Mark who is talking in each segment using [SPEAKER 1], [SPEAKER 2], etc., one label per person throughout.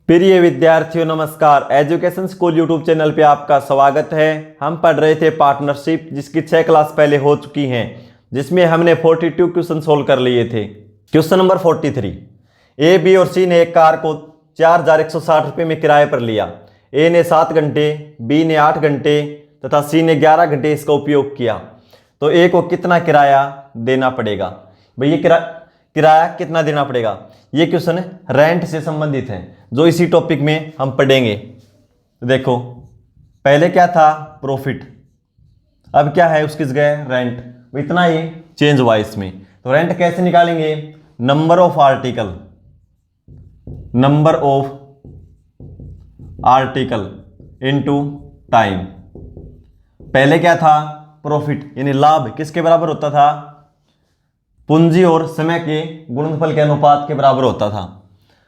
[SPEAKER 1] प्रिय विद्यार्थियों नमस्कार। एजुकेशन स्कूल यूट्यूब चैनल पे आपका स्वागत है। हम पढ़ रहे थे पार्टनरशिप, जिसकी 6 क्लास पहले हो चुकी हैं, जिसमें हमने 42 क्वेश्चन सोल्व कर लिए थे। क्वेश्चन नंबर 43, ए, बी और सी ने एक कार को 4160 रुपये में किराए पर लिया। ए ने 7 घंटे, बी ने 8 घंटे तथा सी ने 11 घंटे इसका उपयोग किया, तो ए को कितना किराया देना पड़ेगा। भाई ये किराया कितना देना पड़ेगा, ये क्वेश्चन रेंट से संबंधित है, जो इसी टॉपिक में हम पढ़ेंगे। देखो पहले क्या था, प्रॉफिट, अब क्या है उसकी जगह रेंट। इतना ही चेंज हुआ इसमें। तो रेंट कैसे निकालेंगे, number of article into time. पहले क्या था, प्रॉफिट यानी लाभ किसके बराबर होता था, पूंजी और समय के गुणनफल के अनुपात के बराबर होता था।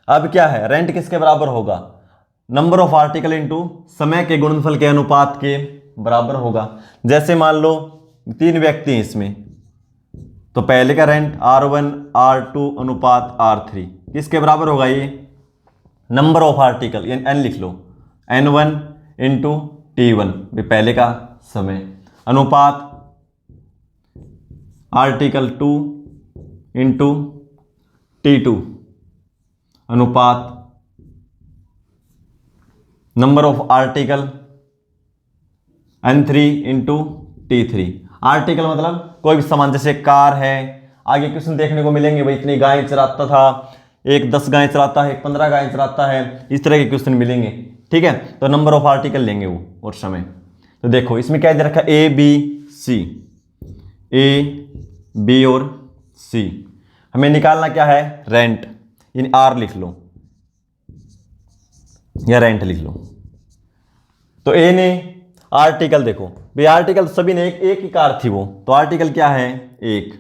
[SPEAKER 1] अब क्या है, रेंट किसके बराबर होगा, नंबर ऑफ आर्टिकल इनटू समय के गुणनफल के अनुपात के बराबर होगा। जैसे मान लो 3 व्यक्ति हैं इसमें, तो पहले का रेंट R1 R2 अनुपात R3 किसके बराबर होगा, ये नंबर ऑफ आर्टिकल यानी N लिख लो, N1 इंटू T1 पहले का समय अनुपात आर्टिकल 2 इंटू T2 अनुपात number of article N3 into T3। Article मतलब कोई भी सामान, जैसे कार है। आगे क्वेश्चन देखने को मिलेंगे, भाई इतनी गायें चराता था, एक 10 गायें चराता है, एक 15 गायें चराता है, इस तरह के क्वेश्चन मिलेंगे। ठीक है, तो नंबर ऑफ आर्टिकल लेंगे वो और समय। तो देखो इसमें क्या दे रखा, A B C, A B और सी। हमें निकालना क्या है, रेंट यानी आर लिख लो या रेंट लिख लो। तो ए ने आर्टिकल, देखो भाई आर्टिकल सभी ने एक ही कार थी वो, तो आर्टिकल क्या है, एक,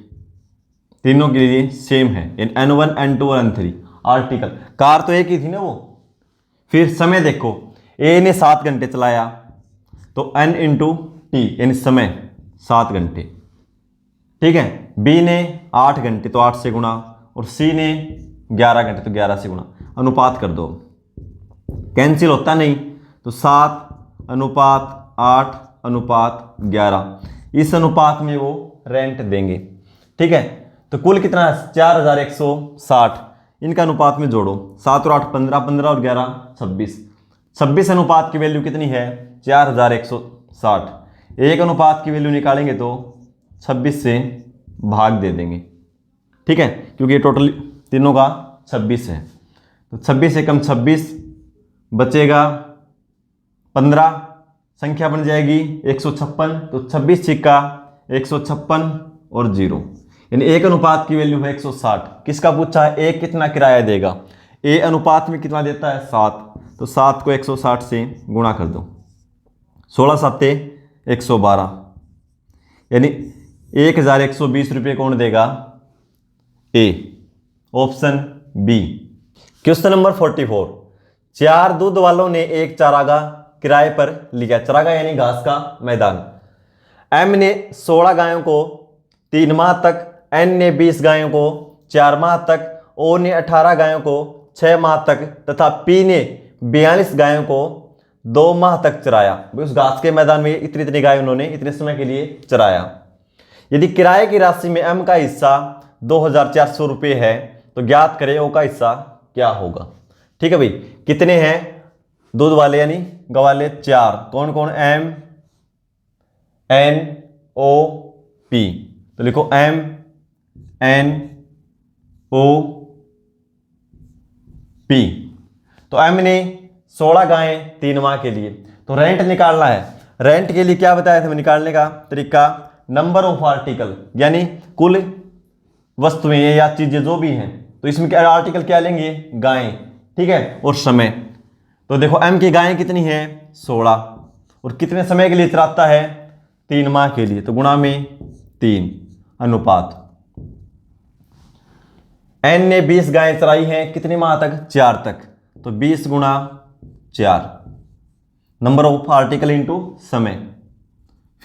[SPEAKER 1] तीनों के लिए सेम है, N1 N2 और N3। आर्टिकल कार तो एक ही थी ना वो। फिर समय देखो, ए ने 7 घंटे चलाया, तो N इंटू टी यानी समय 7 घंटे। ठीक है, बी ने 8 घंटे तो 8 से गुणा, और सी ने 11 घंटे तो 11 से गुणा। अनुपात कर दो, कैंसिल होता नहीं, तो 7 अनुपात 8 अनुपात 11, इस अनुपात में वो रेंट देंगे। ठीक है, तो कुल कितना है, 4160। इनका अनुपात में जोड़ो, 7 और 8 15, 15 और 11 26। 26 अनुपात की वैल्यू कितनी है, 4160। एक अनुपात की वैल्यू निकालेंगे तो 26 से भाग दे देंगे। ठीक है, क्योंकि ये टोटल तीनों का 26 है, तो 26 से कम 26 बचेगा 15, संख्या बन जाएगी 156। तो 26 छिक्का 156 और 0, यानी एक अनुपात की वैल्यू है 160। किसका पूछा है, ए कितना किराया देगा। ए अनुपात में कितना देता है, 7, तो 7 को 160 से गुणा कर दो, 16 सत्ते 112, यानी 1120 रुपये कौन देगा, ए, ऑप्शन बी। क्वेश्चन नंबर 44, 4 दूध वालों ने एक चारागाह किराए पर लिया। चारागाह यानी घास का मैदान। एम ने 16 गायों को 3 माह तक, एन ने 20 गायों को 4 माह तक, ओ ने 18 गायों को 6 माह तक तथा पी ने 42 गायों को 2 माह तक चराया। उस घास के मैदान में इतनी इतनी गाय उन्होंने इतने समय के लिए चराया। यदि किराए की राशि में एम का हिस्सा 2400 रुपये है, तो ज्ञात करें ओ का हिस्सा क्या होगा। ठीक है भाई, कितने हैं दूध वाले यानी गवाले, 4, कौन कौन, एम एन ओ पी। तो लिखो एम एन ओ पी। तो एम ने 16 गायें 3 माह के लिए, तो रेंट निकालना है। रेंट के लिए क्या बताया था निकालने का तरीका, नंबर ऑफ आर्टिकल यानी कुल वस्तुएं या चीजें जो भी हैं। तो इसमें क्या आर्टिकल क्या लेंगे, गायें। ठीक है, और समय। तो देखो एम की गायें कितनी है, 16, और कितने समय के लिए चराता है, 3 माह के लिए, तो गुणा में 3 अनुपात। एन ने 20 गायें चराई हैं कितने माह तक, 4 तक, तो 20 गुणा 4, नंबर ऑफ आर्टिकल इंटू समय।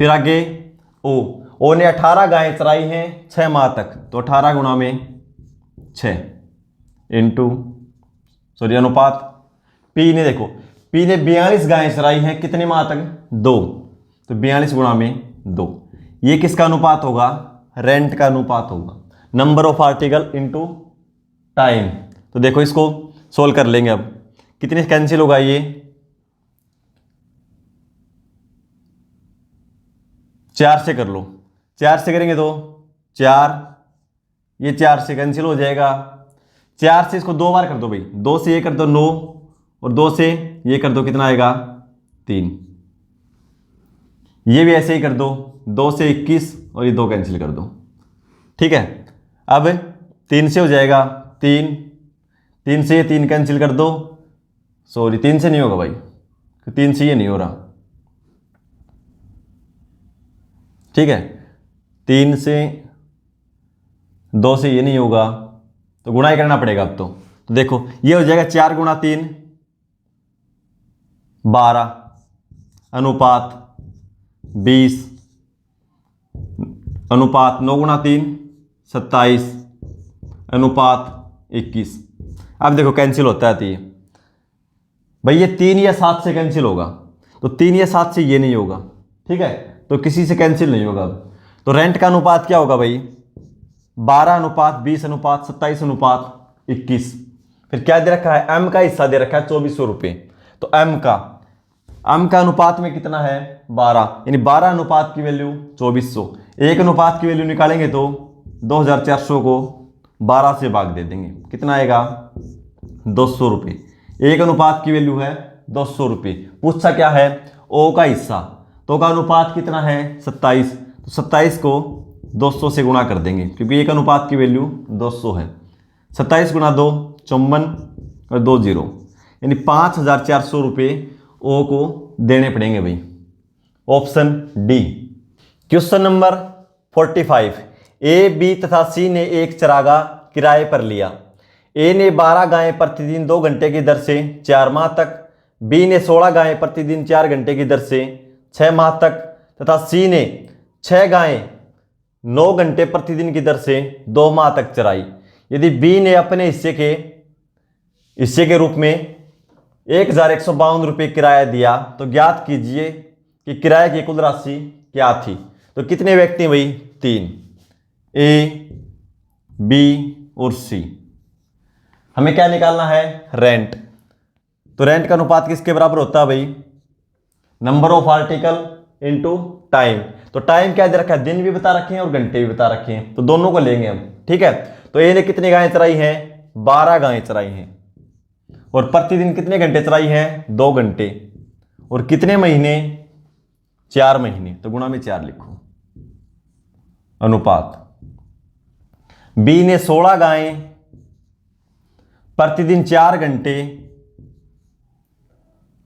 [SPEAKER 1] फिर आगे ओ ने 18 गायें चराई हैं 6 माह तक, तो 18 गुणा में 6 इंटू अनुपात पी ने देखो, पी ने 42 गायें चराई हैं कितने माह तक? 2। तो 42 गुणा में 2, ये किसका अनुपात होगा? रेंट का अनुपात होगा। Number of article into time. तो देखो इसको सोल्व कर लेंगे। अब कितने कैंसिल होगा? ये 4 से कर लो, 4 से करेंगे तो 4, ये 4 से कैंसिल हो जाएगा। 4 से इसको 2 बार कर दो भाई, 2 से ये कर दो 9, और 2 से ये कर दो, कितना आएगा? 3। ये भी ऐसे ही कर दो, 2 से 21, और ये 2 कैंसिल कर दो। ठीक है, अब 3 से हो जाएगा 3, 3 से ये 3 कैंसिल कर दो, सॉरी 3 से नहीं होगा भाई, 3 से ये नहीं हो रहा। ठीक है, 3 से 2 से ये नहीं होगा, तो गुणा ही करना पड़ेगा अब। तो देखो ये हो जाएगा 4 गुणा 3 12 अनुपात 20 अनुपात 9 गुणा 3 27 अनुपात 21। अब देखो कैंसिल होता है, तो ये भाई ये 3 या 7 से कैंसिल होगा, तो 3 या 7 से ये नहीं होगा। ठीक है, तो किसी से कैंसिल नहीं होगा। अब तो रेंट का अनुपात क्या होगा भाई? 12 अनुपात 20 अनुपात 27 अनुपात 21। फिर क्या दे रखा है? एम का हिस्सा दे रखा है 2400 रुपये। तो एम का अनुपात में कितना है? 12, यानी 12 अनुपात की वैल्यू 2400। एक अनुपात की वैल्यू निकालेंगे तो 2400 को 12 से भाग दे देंगे, कितना आएगा? 200 रुपये। एक अनुपात की वैल्यू है 200 रुपये। पूछा क्या है? ओ का हिस्सा, तो का अनुपात कितना है? 27। तो 27 को 200 से गुणा कर देंगे, क्योंकि एक अनुपात की वैल्यू 200 है। 27 गुणा 2 54 और 2 0, यानी 5400 रुपये ओ को देने पड़ेंगे भाई। Option D. Question number 45। ए, बी तथा सी ने एक चरागाह किराए पर लिया। ए ने 12 गायें प्रतिदिन 2 घंटे की दर से 4 माह तक, बी ने 16 गायें प्रतिदिन 4 घंटे की दर से 6 माह तक, तथा सी ने 6 गायें 9 घंटे प्रतिदिन की दर से 2 माह तक चराई। यदि बी ने अपने हिस्से के रूप में 1152 रुपये किराया दिया, तो ज्ञात कीजिए कि किराए की कुल राशि क्या थी। तो कितने व्यक्ति भाई? 3, ए, बी और सी। हमें क्या निकालना है? रेंट। तो रेंट का अनुपात किसके बराबर होता है भाई? Number of article into time. तो टाइम क्या दे रखा है? दिन भी बता रखे हैं और घंटे भी बता रखे हैं, तो दोनों को लेंगे हम। ठीक है, तो ए ने कितनी गायें चराई हैं? 12 गायें चराई हैं। और प्रतिदिन कितने घंटे चराई हैं? 2 घंटे। और कितने महीने? 4 महीने। तो गुणा में 4 लिखो। अनुपात बी ने 16 गायें प्रतिदिन 4 घंटे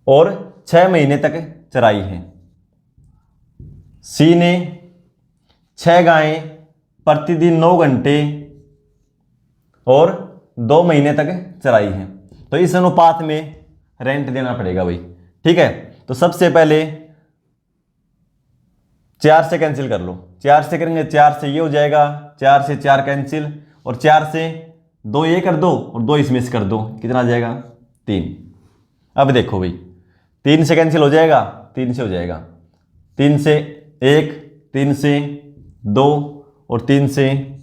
[SPEAKER 1] और 6 महीने तक चराई है। सी ने 6 गायें प्रतिदिन 9 घंटे और 2 महीने तक चराई है। तो इस अनुपात में रेंट देना पड़ेगा भाई। ठीक है, तो सबसे पहले 4 से कैंसिल कर लो, 4 से करेंगे 4 से ये हो जाएगा, 4 से 4 कैंसिल, और 4 से 2 ये कर दो और 2 इसमें से कर दो, कितना आ जाएगा? 3। अब देखो भाई 3 से कैंसिल हो जाएगा, 3 से हो जाएगा, 3 से 1, 3 से 2 और 3 से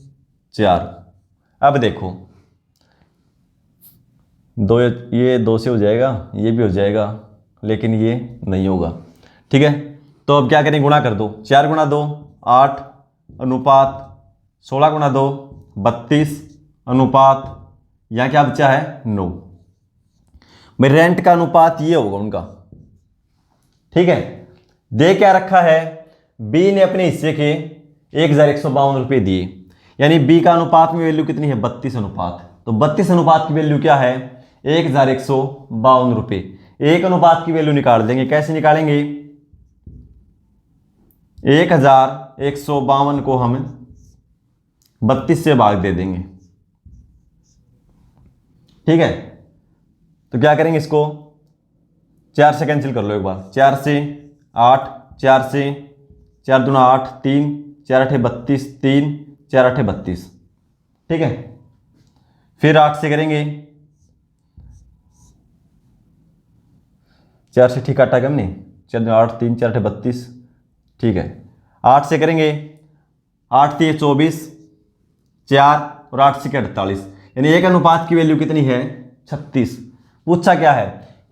[SPEAKER 1] 4। अब देखो 2, ये 2 से हो जाएगा, ये भी हो जाएगा, लेकिन ये नहीं होगा। ठीक है, तो अब क्या करें? गुणा कर दो। 4 गुणा 2 8 अनुपात 16 गुणा 2 32 अनुपात यहाँ क्या बचा है? 9। भाई रेंट का अनुपात ये होगा उनका। ठीक है, दे क्या रखा है? बी ने अपने हिस्से के 1152 रुपये दिए, यानी बी का अनुपात में वैल्यू कितनी है? 32 अनुपात। तो 32 अनुपात की वैल्यू क्या है? 1152 रुपये। एक अनुपात की वैल्यू निकाल देंगे। कैसे निकालेंगे? 1152 को हम 32 से भाग दे देंगे। ठीक है, तो क्या करेंगे? इसको 4 से कैंसिल कर लो एक बार। 4 से 8, 4 से 4 दूना 8, 3 4 8 32, 3 4 8 32। ठीक है, फिर 8 से करेंगे 4 से ठीक काटा हमने, चल 8 3 4 32, ठीक है। 8 से करेंगे, 8 3 24, 4 और 8 से 48, यानी एक अनुपात की वैल्यू कितनी है 36। पूछा क्या है,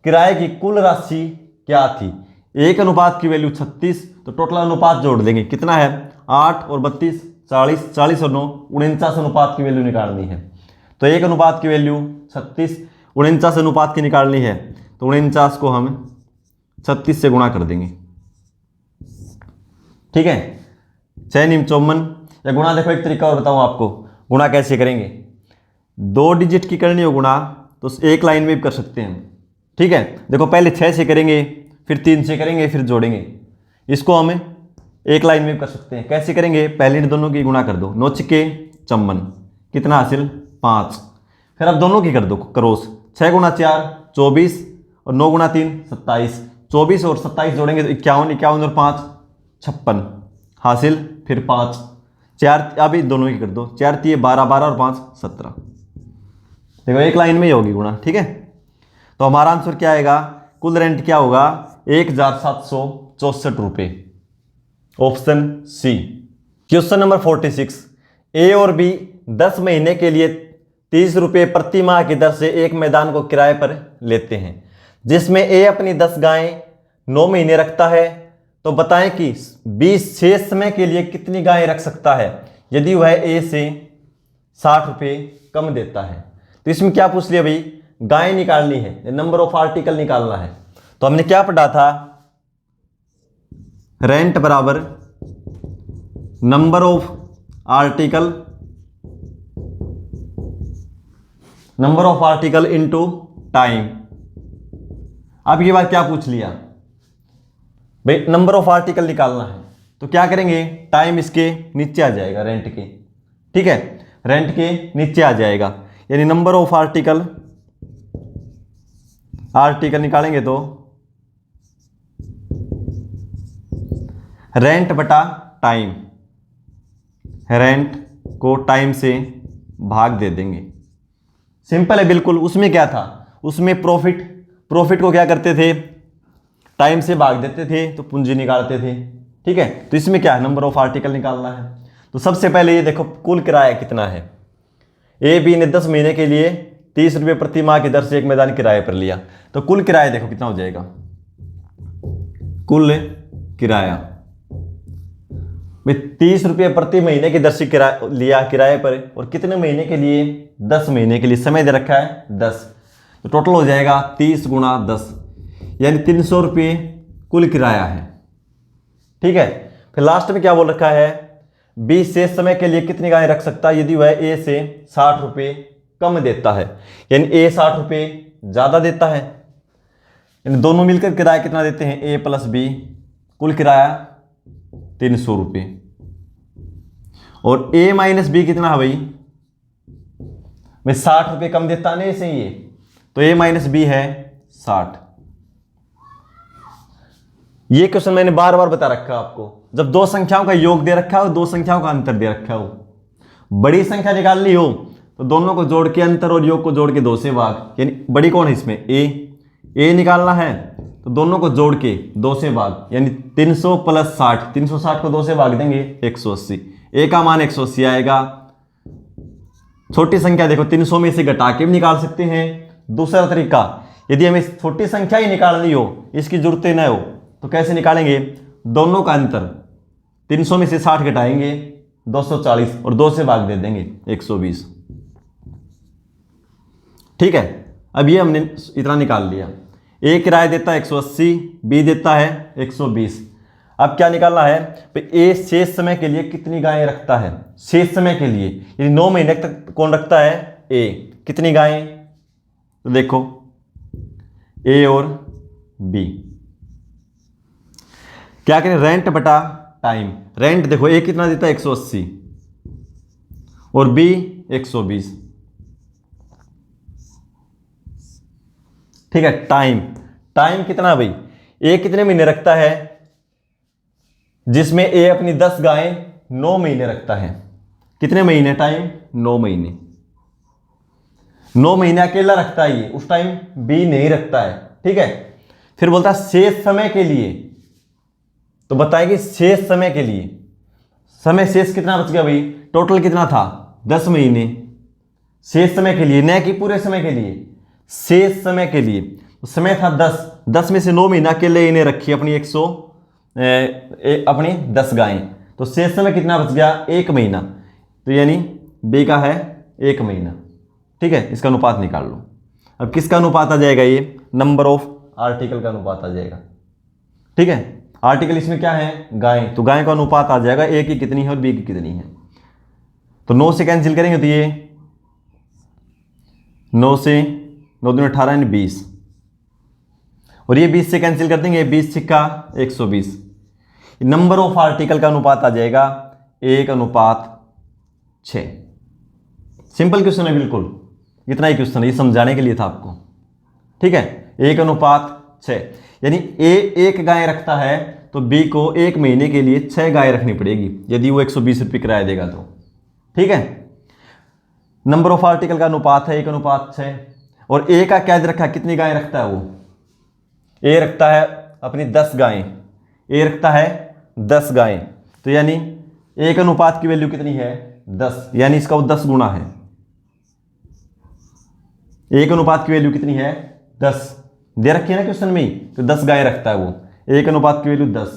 [SPEAKER 1] किराए की कुल राशि क्या थी, एक अनुपात की वैल्यू 36, तो टोटल अनुपात जोड़ देंगे, कितना है 8 और 32 40, 40 और 9 49 अनुपात की वैल्यू निकालनी है। तो एक अनुपात की वैल्यू 36, 49 अनुपात की निकालनी है, तो 49 को हम 36 से गुणा कर देंगे, ठीक है। 6 निम 54, या गुणा देखो एक तरीका और बताऊं आपको, गुणा कैसे करेंगे, 2 डिजिट की करनी हो गुणा तो एक लाइन में भी कर सकते हैं, ठीक है। देखो पहले 6 से करेंगे, फिर 3 से करेंगे, फिर जोड़ेंगे, इसको हम एक लाइन में भी कर सकते हैं। कैसे करेंगे, पहले इन दोनों की गुणा कर दो, 9 छिके 54, कितना हासिल 5, फिर अब दोनों की कर दो क्रॉस, 6 गुणा 4 24 और 9 गुणा 3 27, 24 और 27 जोड़ेंगे तो 51, 51 और 5 56 हासिल, फिर 5 4, अभी दोनों की कर दो, 4 3 12, 12 और 5 17, देखो एक लाइन में ही होगी गुणा, ठीक है। तो हमारा आंसर क्या आएगा, कुल रेंट क्या होगा 1764 रुपये, ऑप्शन सी। क्वेश्चन नंबर 46, ए और बी 10 महीने के लिए 30 रुपये प्रति माह की दर से एक मैदान को किराए पर लेते हैं, जिसमें ए अपनी 10 गायें 9 महीने रखता है, तो बताएं कि बी शेष समय के लिए कितनी गायें रख सकता है यदि वह ए से 60 रुपये कम देता है। तो इसमें क्या पूछ लिया भाई, गायें निकालनी है, नंबर ऑफ आर्टिकल निकालना है। तो हमने क्या पढ़ा था, रेंट बराबर number of article, number of article into time. अब ये बात क्या पूछ लिया भाई, नंबर ऑफ आर्टिकल निकालना है, तो क्या करेंगे, टाइम इसके नीचे आ जाएगा रेंट के, ठीक है, रेंट के नीचे आ जाएगा, यानी नंबर ऑफ आर्टिकल, आर्टिकल निकालेंगे तो रेंट बटा टाइम, रेंट को टाइम से भाग दे देंगे, सिंपल है बिल्कुल। उसमें क्या था, उसमें प्रॉफिट को क्या करते थे, टाइम से भाग देते थे तो पूंजी निकालते थे, ठीक है। तो इसमें क्या है, नंबर ऑफ आर्टिकल निकालना है। तो सबसे पहले ये देखो कुल किराया कितना है, ए बी ने 10 महीने के लिए 30 रुपये प्रति माह की दर से एक मैदान किराए पर लिया, तो कुल किराया देखो कितना हो जाएगा, कुल किराया भाई 30 रुपये प्रति महीने की दर से लिया किराए पर, और कितने महीने के लिए, 10 महीने के लिए, समय दे रखा है 10, तो टोटल हो जाएगा 30 गुणा 10, यानी 300 रुपये कुल किराया है, ठीक है। फिर लास्ट में क्या बोल रखा है, बी शेष समय के लिए कितनी गायें रख सकता है यदि वह ए से 60 रुपये कम देता है, यानी ए 60 रुपये ज़्यादा देता है, यानी दोनों मिलकर किराया कितना देते हैं, ए प्लस बी, कुल किराया 300 रुपये, और ए माइनस बी कितना है भाई, मैं 60 रुपये कम देता नहीं से ये, तो ए माइनस बी है 60। ये क्वेश्चन मैंने बार बार बता रखा आपको, जब दो संख्याओं का योग दे रखा हो, दो संख्याओं का अंतर दे रखा हो, बड़ी संख्या निकालनी हो तो दोनों को जोड़ के अंतर और योग को जोड़ के 2 से भाग, यानी बड़ी कौन है इसमें, ए निकालना है तो दोनों को जोड़ के 2 से भाग, यानी 300 प्लस 60, 360 को 2 से भाग देंगे 180, ए का मान 180 आएगा। छोटी संख्या देखो 300 में से घटा के भी निकाल सकते हैं। दूसरा तरीका, यदि हमें छोटी संख्या ही निकालनी हो, इसकी जरूरत न हो, तो कैसे निकालेंगे, दोनों का अंतर 300 में से 60 घटाएंगे 240 और 2 से भाग दे देंगे 120, ठीक है। अब ये हमने इतना निकाल लिया, ए किराया देता है 180, बी देता है 120। अब क्या निकालना है, ए शेष समय के लिए कितनी गायें रखता है, शेष समय के लिए यानी 9 महीने तक कौन रखता है, ए, कितनी गायें, तो देखो ए और बी, क्या करें, रेंट बटा टाइम, रेंट देखो ए कितना देता है 180 और बी 120, ठीक है। टाइम कितना भाई, ए कितने महीने रखता है, जिसमें ए अपनी 10 गायें 9 महीने रखता है, कितने महीने टाइम, 9 महीने, 9 महीने अकेला रखता है ये, उस टाइम बी नहीं रखता है, ठीक है। फिर बोलता है शेष समय के लिए, तो बताएंगे शेष समय के लिए, समय शेष कितना बच गया भाई, टोटल कितना था 10 महीने, शेष समय के लिए, न कि पूरे समय के लिए, शेष समय के लिए। तो समय था 10 में से 9 महीना के लिए इन्हें रखी अपनी अपनी 10 गायें, तो शेष समय कितना बच गया 1 महीना, तो यानी बी का है 1 महीना। ठीक है, इसका अनुपात निकाल लो। अब किसका अनुपात आ जाएगा, ये नंबर ऑफ आर्टिकल का अनुपात आ जाएगा। ठीक है, आर्टिकल इसमें क्या है गायें, तो गाय का अनुपात आ जाएगा ए की कितनी है और बी की कितनी है। तो 9 से कैंसिल करेंगे तो ये 9 से 9 दूनी 18 यानी 20, और ये 20 से कैंसिल कर देंगे, 20 सिक्का 120। नंबर ऑफ आर्टिकल का अनुपात आ जाएगा 1:6। सिंपल क्वेश्चन है, बिल्कुल इतना ही क्वेश्चन है, ये समझाने के लिए था आपको। ठीक है, 1:6, यानी ए 1 गाय रखता है तो बी को 1 महीने के लिए 6 गाय रखनी पड़ेगी, यदि वो 120 रुपये किराया देगा तो। ठीक है, नंबर ऑफ आर्टिकल का अनुपात है 1:6, और ए का क्या रखा, कितनी गाय रखता है वो, ए रखता है अपनी 10 गायें, ए रखता है 10 गायें, तो यानी 1 अनुपात की वैल्यू कितनी है 10, यानी इसका वो 10 गुना है। 1 अनुपात की वैल्यू कितनी है 10, दे रखी है ना क्वेश्चन में, तो 10 गाय रखता है वो, 1 अनुपात की वैल्यू 10,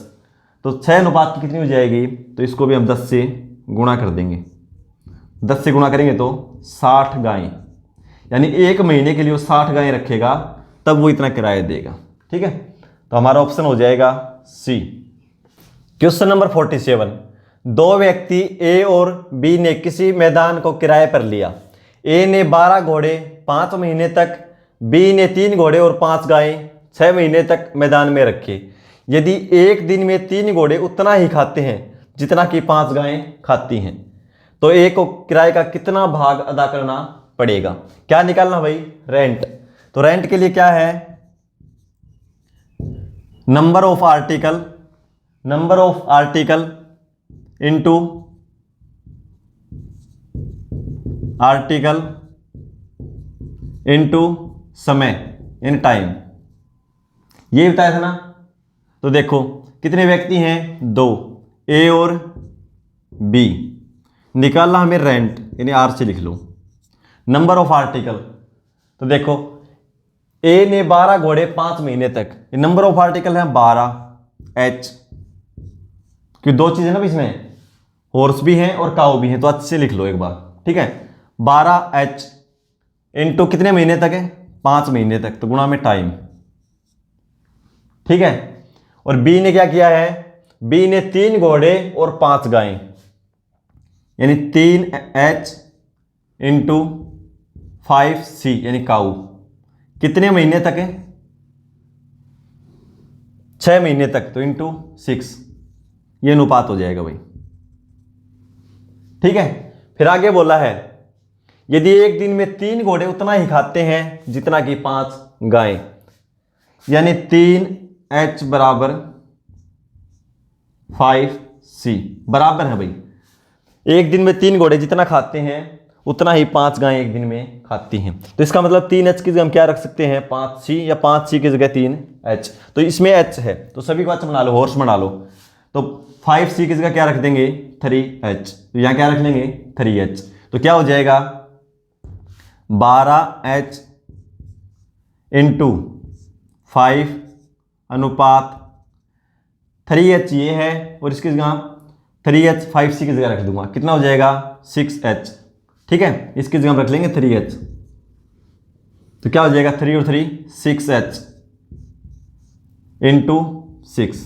[SPEAKER 1] तो 6 अनुपात की कितनी हो जाएगी, तो इसको भी हम 10 से गुणा कर देंगे, 10 से गुणा करेंगे तो 60 गायें, यानी 1 महीने के लिए वो 60 गायें रखेगा, तब वो इतना किराया देगा। ठीक है, तो हमारा ऑप्शन हो जाएगा सी। क्वेश्चन नंबर 47, 2 व्यक्ति ए और बी ने किसी मैदान को किराए पर लिया। ए ने 12 घोड़े 5 महीने तक, बी ने 3 घोड़े और 5 गायें 6 महीने तक मैदान में रखे। यदि एक दिन में 3 घोड़े उतना ही खाते हैं जितना कि 5 गायें खाती हैं, तो ए को किराए का कितना भाग अदा करना पड़ेगा। क्या निकालना भाई, रेंट। तो रेंट के लिए क्या है, number of article into article into समय इन टाइम, ये बताया था ना। तो देखो कितने व्यक्ति हैं 2, ए और बी, निकालना हमें रेंट, यानी आर से लिख लो। नंबर ऑफ आर्टिकल, तो देखो ए ने 12 घोड़े 5 महीने तक, नंबर ऑफ आर्टिकल है 12 एच, क्योंकि 2 चीजें ना इसमें, हॉर्स भी हैं और काऊ भी हैं, तो अच्छे से लिख लो एक बार। ठीक है, 12 एच इंटू कितने महीने तक है 5 महीने तक, तो गुणा में टाइम। ठीक है, और बी ने क्या किया है, बी ने 3 घोड़े और 5 गायें, यानी 3H इंटू 5C यानी काऊ, कितने महीने तक है 6 महीने तक, तो इंटू 6, ये अनुपात हो जाएगा भाई। ठीक है, फिर आगे बोला है यदि एक दिन में 3 घोड़े उतना ही खाते हैं जितना कि 5 गायें, यानी 3H बराबर 5C बराबर है भाई, एक दिन में 3 घोड़े जितना खाते हैं उतना ही 5 गायें एक दिन में खाती हैं। तो इसका मतलब 3H की जगह हम क्या रख सकते हैं 5C, या 5C की जगह 3H, तो इसमें H है तो सभी को H बना लो, हॉर्स बना लो। तो 5C की जगह क्या रख देंगे 3H, तो यहाँ क्या रख लेंगे 3H, तो क्या हो जाएगा 12H इंटू 5 अनुपात 3H ये है, और इसकी जगह 3H 5C की जगह रख दूंगा, कितना हो जाएगा 6H। ठीक है, इसकी जगह हम रख लेंगे 3H, तो क्या हो जाएगा 3 और 3 6H इंटू 6।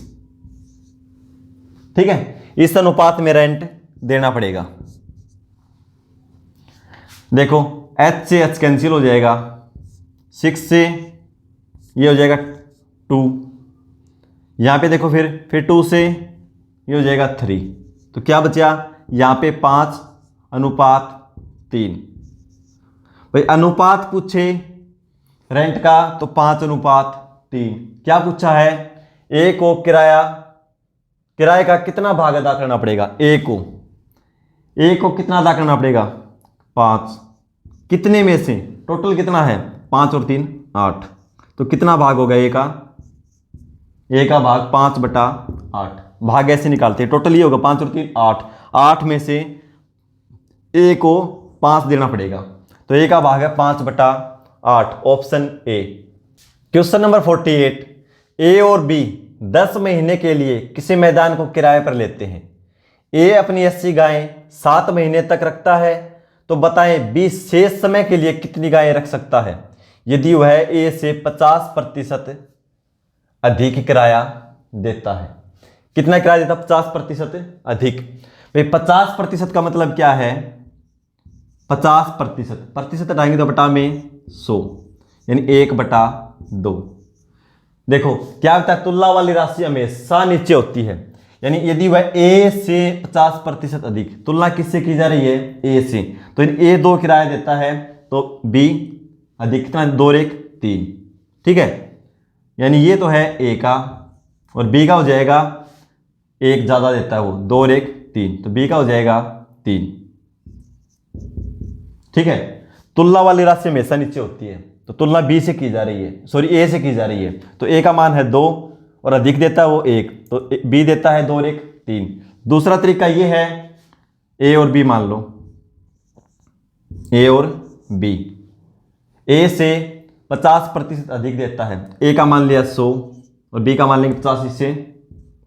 [SPEAKER 1] ठीक है, इस अनुपात में रेंट देना पड़ेगा। देखो H से H कैंसिल हो जाएगा, 6 से ये हो जाएगा 2, यहाँ पे देखो फिर 2 से ये हो जाएगा 3, तो क्या बचा यहाँ पे 5 अनुपात 3। भाई अनुपात पूछे रेंट का तो 5 अनुपात 3। क्या पूछा है ए को किराए का कितना भाग अदा करना पड़ेगा, ए को कितना अदा करना पड़ेगा 5, कितने में से, टोटल कितना है 5 और 3 8, तो कितना भाग होगा ए का ए का भाग 5/8, भाग ऐसे निकालते हैं, टोटल ये होगा 5 और 3 8, 8 में से ए को 5 देना पड़ेगा, तो ए का भाग है 5/8, ऑप्शन ए। क्वेश्चन नंबर 48, ए और बी 10 महीने के लिए किसी मैदान को किराए पर लेते हैं। ए अपनी 80 गायें 7 महीने तक रखता है, तो बताएं बी शेष समय के लिए कितनी गायें रख सकता है यदि वह ए से 50% अधिक किराया देता है। कितना किराया देता? 50% अधिक। भाई 50% का मतलब क्या है? 50%, प्रतिशत हटाएंगे तो बटा में 100, यानी 1/2। देखो क्या होता है, तुलना वाली राशि हमेशा नीचे होती है, यानी यदि वह ए से 50% अधिक, तुलना किससे की जा रही है? ए से, तो ए 2 किराया देता है तो बी अधिक कितना? 2 और 1 3, ठीक है, यानी ये तो है ए का, और बी का हो जाएगा 1 ज़्यादा देता है वो, 2 और 1 3, तो बी का हो जाएगा 3, ठीक है। तुलना वाली राशि हमेशा नीचे होती है, तो तुलना बी से की जा रही है, सॉरी ए से की जा रही है, तो ए का मान है 2 और अधिक देता है वो 1, तो बी देता है 2 और 1 3। दूसरा तरीका ये है, ए और बी मान लो, ए और बी, ए से 50% अधिक देता है, ए का मान लिया 100 और बी का मान लेंगे 85 से,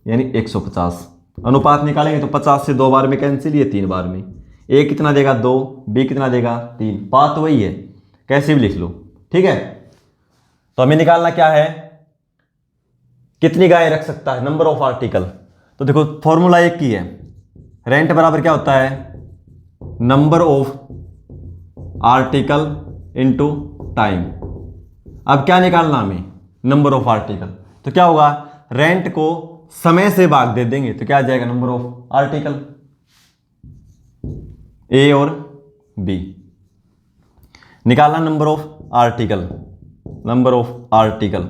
[SPEAKER 1] यानी 150। अनुपात निकालेंगे तो 50 से 2 बार में कैंसिल, ये 3 बार में, ए कितना देगा 2, बी कितना देगा 3, बात वही है, कैसे भी लिख लो, ठीक है। तो हमें निकालना क्या है? कितनी गाय रख सकता है, नंबर ऑफ आर्टिकल। तो देखो फॉर्मूला एक ही है, रेंट बराबर क्या होता है? Number of article into time. अब क्या निकालना हमें? Number of article. तो क्या होगा, रेंट को समय से भाग दे देंगे तो क्या आ जाएगा? नंबर ऑफ आर्टिकल, ए और बी। निकालना number of article, number of article.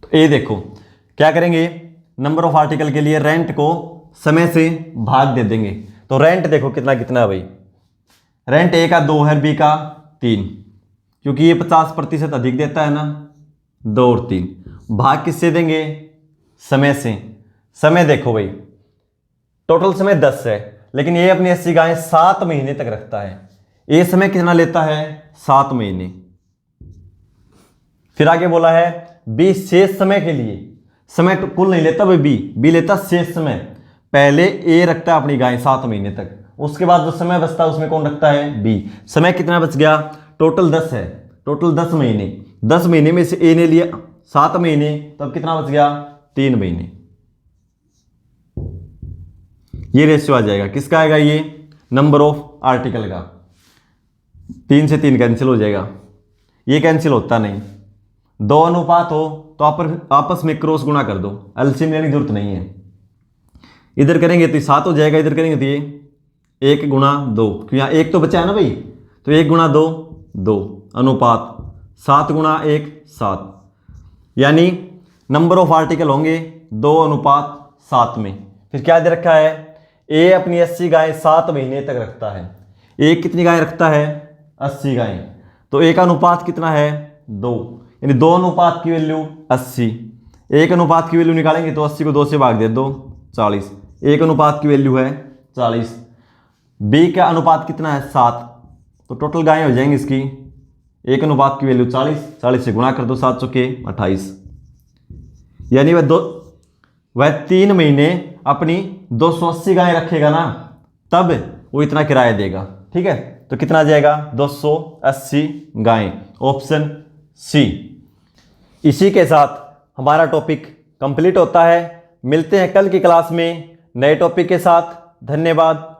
[SPEAKER 1] तो ए देखो क्या करेंगे, नंबर ऑफ आर्टिकल के लिए रेंट को समय से भाग दे देंगे, तो रेंट देखो कितना कितना है भाई, रेंट ए का 2 है, बी का 3, क्योंकि ये 50% अधिक देता है ना, 2 और 3, भाग किससे देंगे? समय से। समय देखो भाई, टोटल समय 10 है, लेकिन ये अपनी 80 गायें 7 महीने तक रखता है, ये समय कितना लेता है? 7 महीने। फिर आगे बोला है बी शेष समय के लिए, समय तो कुल नहीं लेता भाई, बी लेता शेष समय। पहले ए रखता है अपनी गाय 7 महीने तक, उसके बाद जो समय बचता है उसमें कौन रखता है? बी। समय कितना बच गया? टोटल 10 है, टोटल 10 महीने, 10 महीने में से ए ने लिया 7 महीने, तब कितना बच गया? 3 महीने। ये रेशियो आ जाएगा, किसका आएगा ये? नंबर ऑफ आर्टिकल का। 3 से 3 कैंसिल हो जाएगा, ये कैंसिल होता नहीं, 2 अनुपात हो तो आपस में क्रॉस गुणा कर दो, एलसीएम लेने की जरूरत नहीं है। इधर करेंगे तो 7 हो जाएगा, इधर करेंगे तो ये 1 गुणा 2, क्योंकि यहाँ 1 तो बचा है ना भाई, तो 1 गुणा 2 2, अनुपात 7 गुणा 1 7, यानी नंबर ऑफ आर्टिकल होंगे 2:7 में। फिर क्या दे रखा है? ए अपनी 80 गायें 7 महीने तक रखता है, ए कितनी गायें रखता है? 80 गायें, तो ए का अनुपात कितना है? 2, यानी 2 अनुपात की वैल्यू 80, 1 अनुपात की वैल्यू निकालेंगे तो 80 को 2 से भाग दे दो 40, 1 अनुपात की वैल्यू है 40। बी का अनुपात कितना है? 7, तो टोटल गायें हो जाएंगी इसकी, 1 अनुपात की वैल्यू 40, 40 से गुणा कर दो, 7 चौके 28, यानी वह 3 महीने अपनी 280 गायें रखेगा ना, तब वो इतना किराया देगा, ठीक है। तो कितना आ जाएगा? 280 गायें, ऑप्शन सी। इसी के साथ हमारा टॉपिक कंप्लीट होता है। मिलते हैं कल की क्लास में नए टॉपिक के साथ। धन्यवाद।